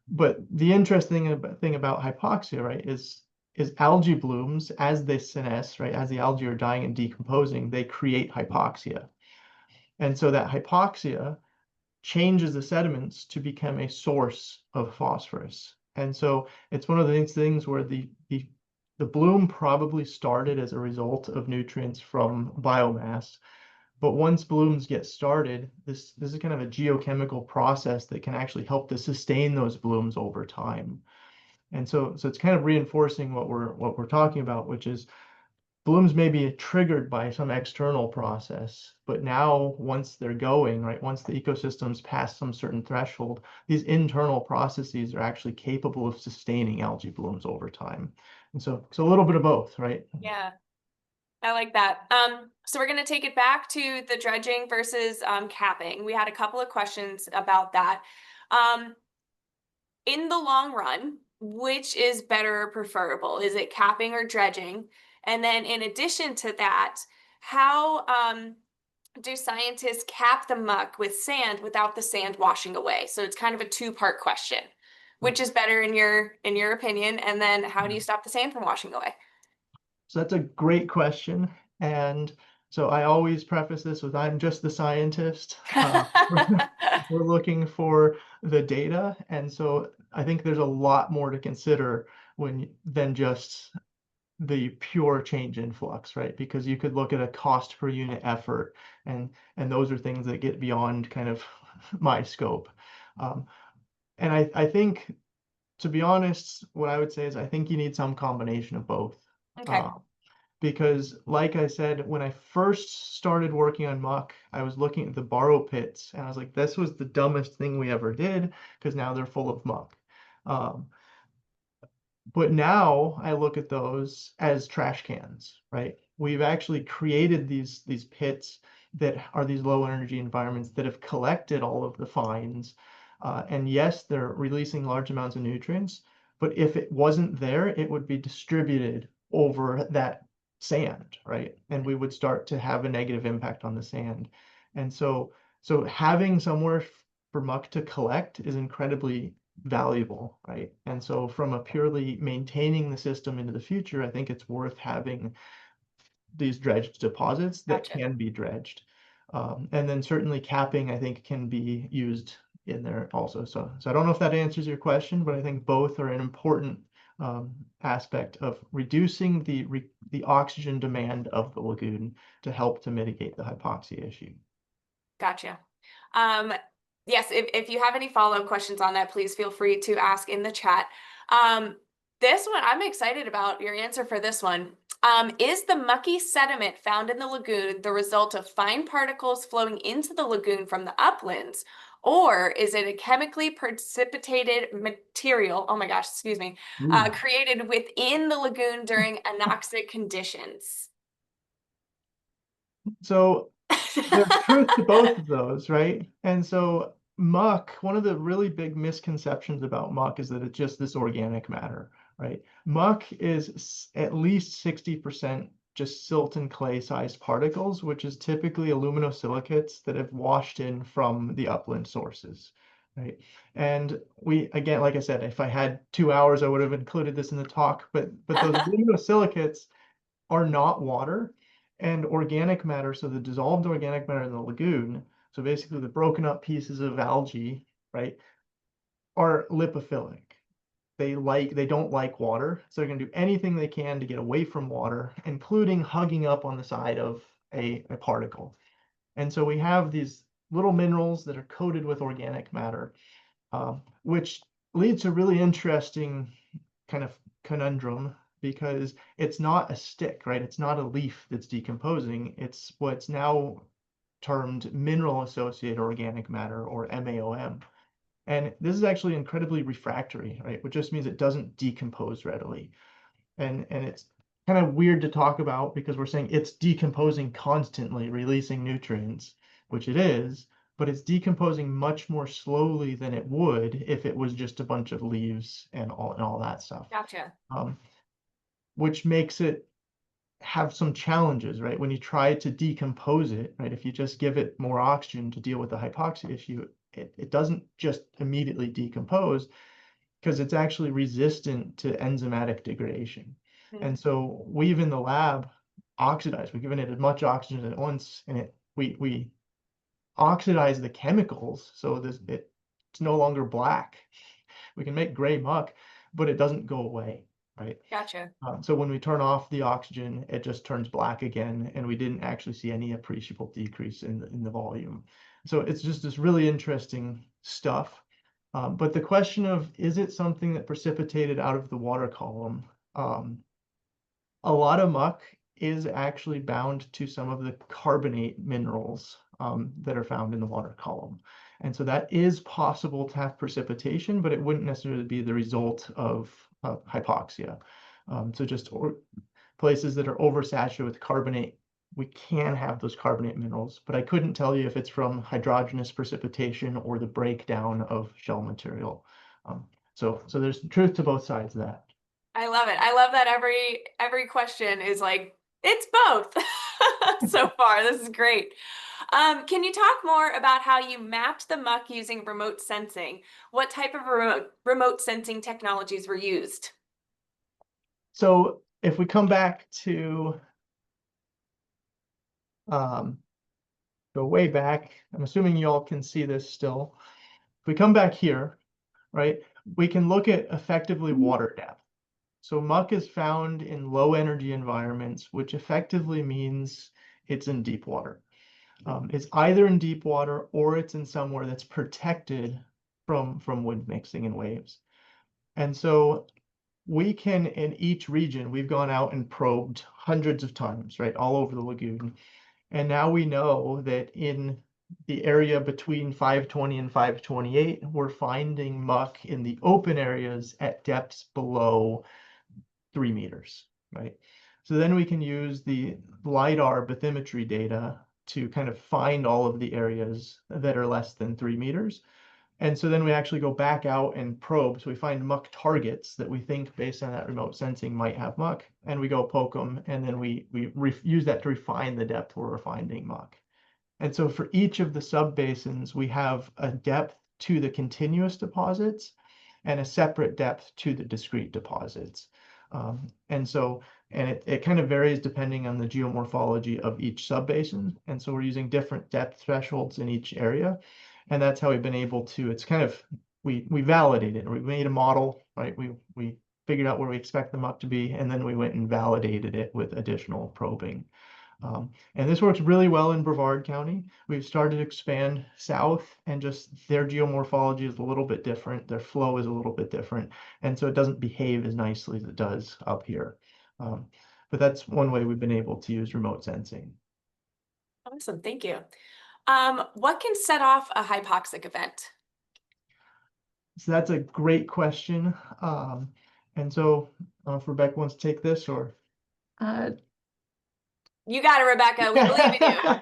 But the interesting thing about hypoxia, right, is algae blooms as they senesce, right, as the algae are dying and decomposing, they create hypoxia. And so that hypoxia changes the sediments to become a source of phosphorus. And so it's one of these things where the bloom probably started as a result of nutrients from biomass. But once blooms get started, this is kind of a geochemical process that can actually help to sustain those blooms over time. And so it's kind of reinforcing what we're talking about, which is blooms may be triggered by some external process, but now once they're going, right, once the ecosystems pass some certain threshold, these internal processes are actually capable of sustaining algae blooms over time. And so a little bit of both, right? Yeah. I like that. So we're going to take it back to the dredging versus capping. We had a couple of questions about that. In the long run, which is better or preferable? Is it capping or dredging? And then in addition to that, how do scientists cap the muck with sand without the sand washing away? So it's kind of a two-part question. Which is better in your opinion? And then how do you stop the sand from washing away? So that's a great question. And so I always preface this with I'm just the scientist. We're looking for the data. And so I think there's a lot more to consider than just the pure change in flux, right? Because you could look at a cost per unit effort, and those are things that get beyond kind of my scope. And I think, to be honest, what I would say is I think you need some combination of both. Okay. Because like I said, when I first started working on muck, I was looking at the borrow pits and I was like, this was the dumbest thing we ever did, because now they're full of muck. But now I look at those as trash cans, right? We've actually created these pits that are these low energy environments that have collected all of the fines. And yes, they're releasing large amounts of nutrients, but if it wasn't there, it would be distributed over that sand, right? And we would start to have a negative impact on the sand. And so having somewhere for muck to collect is incredibly valuable, right? And so from a purely maintaining the system into the future, I think it's worth having these dredged deposits that Gotcha. can be dredged. And then certainly capping, I think, can be used in there also. So I don't know if that answers your question, but I think both are an important aspect of reducing the oxygen demand of the lagoon to help to mitigate the hypoxia issue. Gotcha. Yes, if you have any follow-up questions on that, please feel free to ask in the chat. This one, I'm excited about your answer for this one. Is the mucky sediment found in the lagoon the result of fine particles flowing into the lagoon from the uplands, or is it a chemically precipitated material, oh my gosh, excuse me, created within the lagoon during anoxic conditions? So there's truth to both of those, right? And so muck, one of the really big misconceptions about muck is that it's just this organic matter, right? Muck is at least 60% just silt and clay sized particles, which is typically aluminosilicates that have washed in from the upland sources, right? And we, again, like I said, if I had 2 hours, I would have included this in the talk, but those aluminosilicates are not water. And organic matter, so the dissolved organic matter in the lagoon, so basically the broken up pieces of algae, right, are lipophilic. They don't like water, so they're going to do anything they can to get away from water, including hugging up on the side of a particle. And so we have these little minerals that are coated with organic matter, which leads to a really interesting kind of conundrum, because it's not a stick, right? It's not a leaf that's decomposing. It's what's now termed mineral associated organic matter, or MAOM. And this is actually incredibly refractory, right? Which just means it doesn't decompose readily. And it's kind of weird to talk about because we're saying it's decomposing constantly, releasing nutrients, which it is, but it's decomposing much more slowly than it would if it was just a bunch of leaves and all that stuff. Gotcha. Which makes it have some challenges, right? When you try to decompose it, right? If you just give it more oxygen to deal with the hypoxia issue, it doesn't just immediately decompose, because it's actually resistant to enzymatic degradation. And so we've in the lab oxidized, we've given it as much oxygen at once, and we oxidize the chemicals so it's no longer black. We can make gray muck, but it doesn't go away, right? Gotcha. So when we turn off the oxygen, it just turns black again, and we didn't actually see any appreciable decrease in the volume. So it's just this really interesting stuff. But the question of, is it something that precipitated out of the water column? A lot of muck is actually bound to some of the carbonate minerals that are found in the water column. And so that is possible to have precipitation, but it wouldn't necessarily be the result of hypoxia. So just places that are oversaturated with carbonate, we can have those carbonate minerals, but I couldn't tell you if it's from hydrogenous precipitation or the breakdown of shell material. So there's truth to both sides of that. I love it. I love that every question is like, it's both so far. This is great. Can you talk more about how you mapped the muck using remote sensing? What type of remote sensing technologies were used? So if we come back to go way back, I'm assuming you all can see this still. If we come back here, right, we can look at effectively water depth. So muck is found in low energy environments, which effectively means it's in deep water. It's either in deep water or it's in somewhere that's protected from wind mixing and waves. And so we can, in each region, we've gone out and probed hundreds of times, right, all over the lagoon. And now we know that in the area between 520 and 528, we're finding muck in the open areas at depths below 3 meters, right? So then we can use the LiDAR bathymetry data to kind of find all of the areas that are less than 3 meters. And so then we actually go back out and probe. So we find muck targets that we think based on that remote sensing might have muck, and we go poke them, and then we use that to refine the depth where we're finding muck. And so for each of the subbasins, we have a depth to the continuous deposits and a separate depth to the discrete deposits. And it kind of varies depending on the geomorphology of each subbasin. And so we're using different depth thresholds in each area. And that's how we've been able to, it's kind of, we validated it. We made a model, right? We figured out where we expect the muck to be, and then we went and validated it with additional probing. And this works really well in Brevard County. We've started to expand south, and just their geomorphology is a little bit different. Their flow is a little bit different. And so it doesn't behave as nicely as it does up here. But that's one way we've been able to use remote sensing. Awesome, thank you. What can set off a hypoxic event? So that's a great question. And so I don't know if Rebecca wants to take this or. You got it, Rebecca. We believe in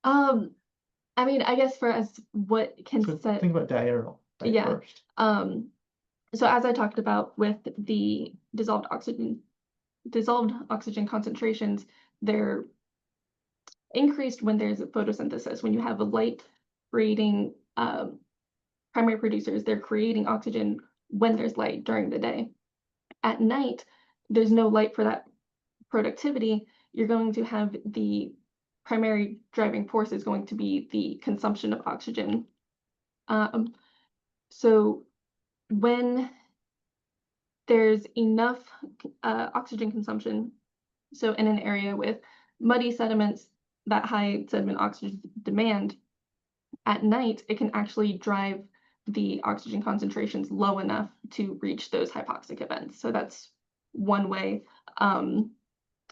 you. I mean, I guess for us, what can So set, think about diurnal, right, yeah. first. So as I talked about with the dissolved oxygen concentrations, they're increased when there's photosynthesis. When you have a light creating primary producers, they're creating oxygen when there's light during the day. At night, there's no light for that productivity. You're going to have the primary driving force is going to be the consumption of oxygen. So when there's enough oxygen consumption, so in an area with muddy sediments, that high sediment oxygen demand, at night, it can actually drive the oxygen concentrations low enough to reach those hypoxic events. So that's one way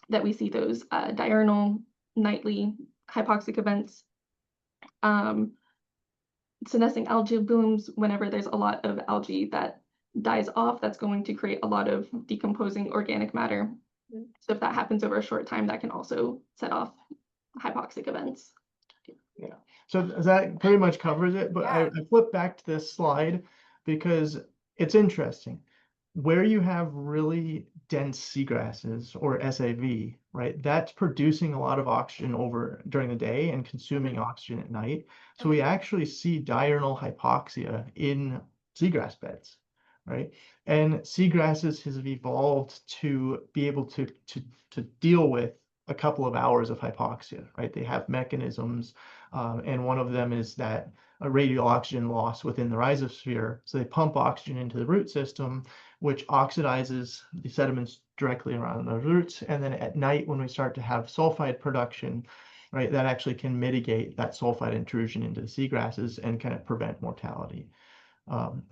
that we see those diurnal nightly hypoxic events. Senescing algae blooms, whenever there's a lot of algae that dies off, that's going to create a lot of decomposing organic matter. So if that happens over a short time, that can also set off hypoxic events. Yeah, so that pretty much covers it, but Yeah. I flipped back to this slide because it's interesting. Where you have really dense seagrasses or SAV, right, that's producing a lot of oxygen during the day and consuming oxygen at night. So we actually see diurnal hypoxia in seagrass beds, right? And seagrasses have evolved to be able to deal with a couple of hours of hypoxia, right? They have mechanisms, and one of them is that a radial oxygen loss within the rhizosphere. So they pump oxygen into the root system, which oxidizes the sediments directly around the roots. And then at night, when we start to have sulfide production, right, that actually can mitigate that sulfide intrusion into the seagrasses and kind of prevent mortality.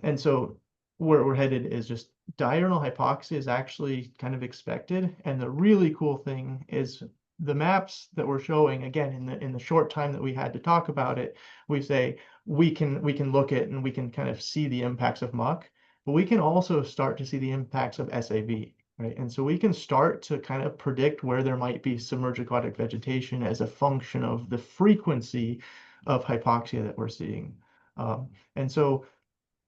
And so where we're headed is just diurnal hypoxia is actually kind of expected. And the really cool thing is the maps that we're showing, again, in the short time that we had to talk about it, we say we can look at and we can kind of see the impacts of muck, but we can also start to see the impacts of SAV, right? And so we can start to kind of predict where there might be submerged aquatic vegetation as a function of the frequency of hypoxia that we're seeing. And so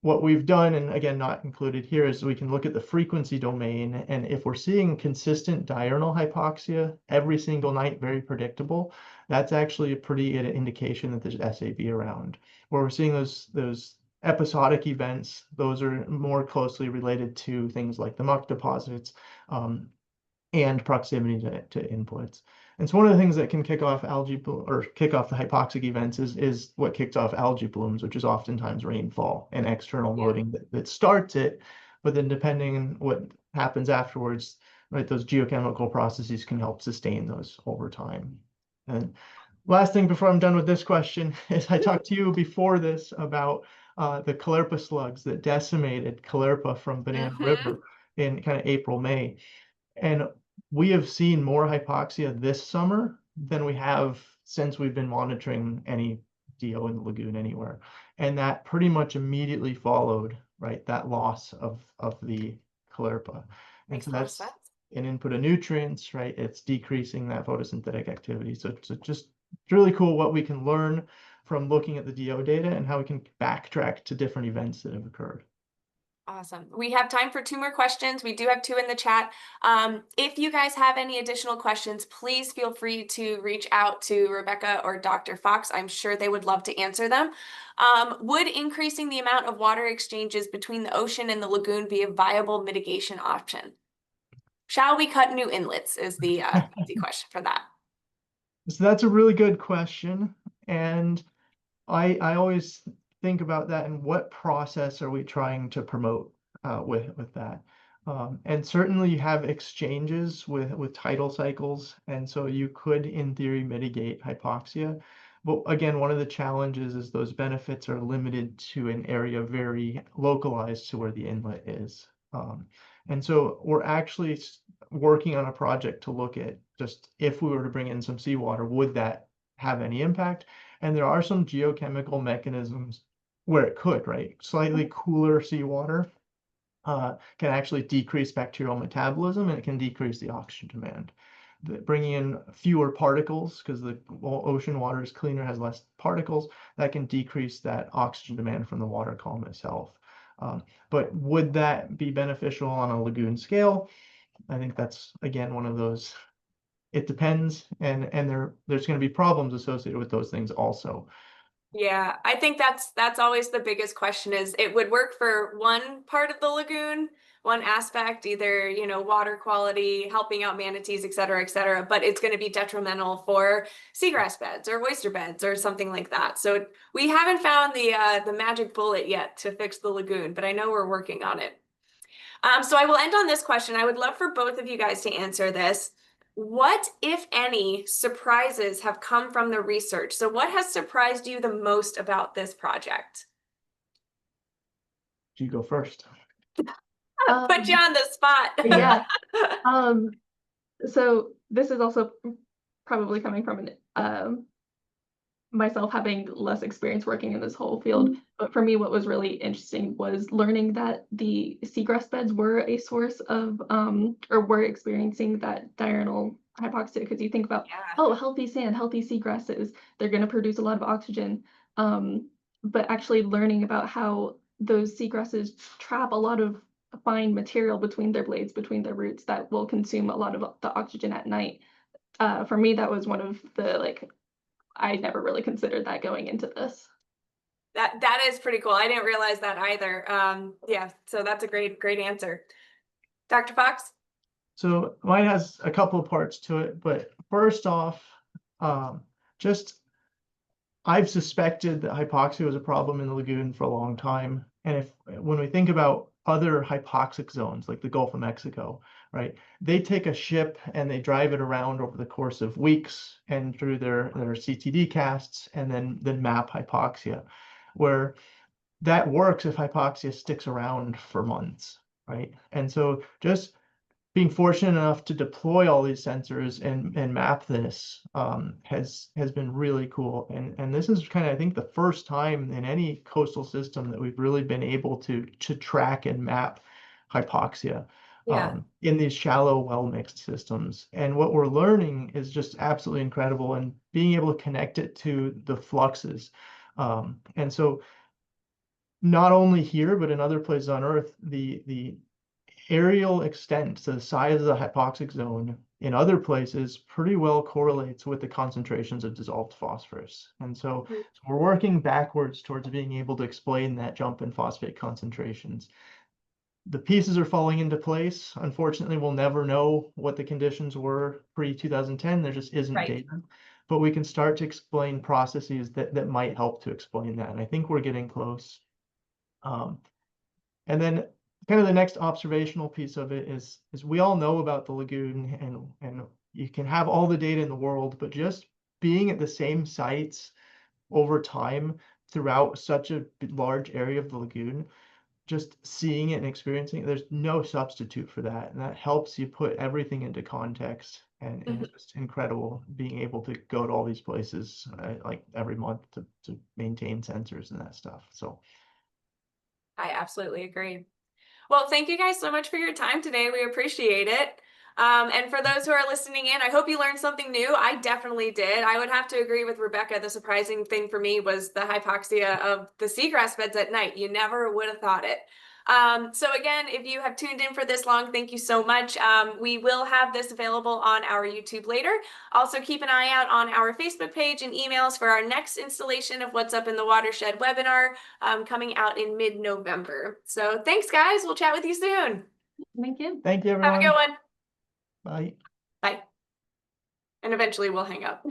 what we've done, and again, not included here, is we can look at the frequency domain. And if we're seeing consistent diurnal hypoxia every single night, very predictable, that's actually a pretty good indication that there's SAB around. Where we're seeing those episodic events, those are more closely related to things like the muck deposits, and proximity to inputs. And so one of the things that can kick off kick off the hypoxic events is what kicks off algae blooms, which is oftentimes rainfall and external loading that starts it. But then depending on what happens afterwards, right, those geochemical processes can help sustain those over time. And last thing before I'm done with this question is I talked to you before this about the caulerpa slugs that decimated caulerpa from Banana River in kind of April, May. And we have seen more hypoxia this summer than we have since we've been monitoring any DO in the lagoon anywhere. And that pretty much immediately followed, right, that loss of the caulerpa. And Makes so a lot of that's sense. an input of nutrients, right? It's decreasing that photosynthetic activity. So just really cool what we can learn from looking at the DO data and how we can backtrack to different events that have occurred. Awesome. We have time for 2 more questions. We do have 2 in the chat. If you guys have any additional questions, please feel free to reach out to Rebecca or Dr. Fox. I'm sure they would love to answer them. Would increasing the amount of water exchanges between the ocean and the lagoon be a viable mitigation option? Shall we cut new inlets is the easy question for that. So that's a really good question. And I always think about that and what process are we trying to promote with that. And certainly you have exchanges with tidal cycles. And so you could, in theory, mitigate hypoxia. But again, one of the challenges is those benefits are limited to an area very localized to where the inlet is. And so we're actually working on a project to look at just if we were to bring in some seawater, would that have any impact? And there are some geochemical mechanisms where it could, right? Slightly cooler seawater can actually decrease bacterial metabolism, and it can decrease the oxygen demand. Bringing in fewer particles, because the ocean water is cleaner, has less particles, that can decrease that oxygen demand from the water column itself. But would that be beneficial on a lagoon scale? I think that's, again, one of those, it depends, and there's going to be problems associated with those things also. Yeah, I think that's always the biggest question is it would work for one part of the lagoon, one aspect, either, you know, water quality, helping out manatees, et cetera, but it's going to be detrimental for seagrass beds or oyster beds or something like that. So we haven't found the magic bullet yet to fix the lagoon, but I know we're working on it. So I will end on this question. I would love for both of you guys to answer this. What, if any, surprises have come from the research? So what has surprised you the most about this project? You go first. Put you on the spot. Yeah. So this is also probably coming from an myself having less experience working in this whole field. But for me, what was really interesting was learning that the seagrass beds were a source of, or were experiencing that diurnal hypoxia. Because you think about, oh, healthy sand, healthy seagrasses, they're going to produce a lot of oxygen. But actually learning about how those seagrasses trap a lot of fine material between their blades, between their roots, that will consume a lot of the oxygen at night. For me, that was one of the, I never really considered that going into this. That is pretty cool. I didn't realize that either. Yeah, so that's a great answer. Dr. Fox? So mine has a couple of parts to it, but first off, I've suspected that hypoxia was a problem in the lagoon for a long time. And when we think about other hypoxic zones like the Gulf of Mexico, right, they take a ship and they drive it around over the course of weeks and through their CTD casts and then map hypoxia, where that works if hypoxia sticks around for months, right? And so just being fortunate enough to deploy all these sensors and map this has been really cool. And this is kind of, I think, the first time in any coastal system that we've really been able to track and map hypoxia in these shallow well-mixed systems. And what we're learning is just absolutely incredible, and being able to connect it to the fluxes. And so not only here, but in other places on Earth, the aerial extent, so the size of the hypoxic zone in other places pretty well correlates with the concentrations of dissolved phosphorus. And so we're working backwards towards being able to explain that jump in phosphate concentrations. The pieces are falling into place. Unfortunately, we'll never know what the conditions were pre-2010. There just isn't data. But we can start to explain processes that might help to explain that. And I think we're getting close. And then kind of the next observational piece of it is we all know about the lagoon, and you can have all the data in the world, but just being at the same sites over time throughout such a large area of the lagoon, just seeing it and experiencing it, there's no substitute for that. And that helps you put everything into context. And it's just incredible being able to go to all these places like every month to maintain sensors and that stuff. So I absolutely agree. Well, thank you guys so much for your time today. We appreciate it. And for those who are listening in, I hope you learned something new. I definitely did. I would have to agree with Rebecca. The surprising thing for me was the hypoxia of the seagrass beds at night. You never would have thought it. So again, if you have tuned in for this long, thank you so much. We will have this available on our YouTube later. Also keep an eye out on our Facebook page and emails for our next installation of What's Up in the Watershed webinar coming out in mid-November. So thanks, guys. We'll chat with you soon. Thank you. thank you, Have a everyone. good one. Bye. Bye. And eventually we'll hang up.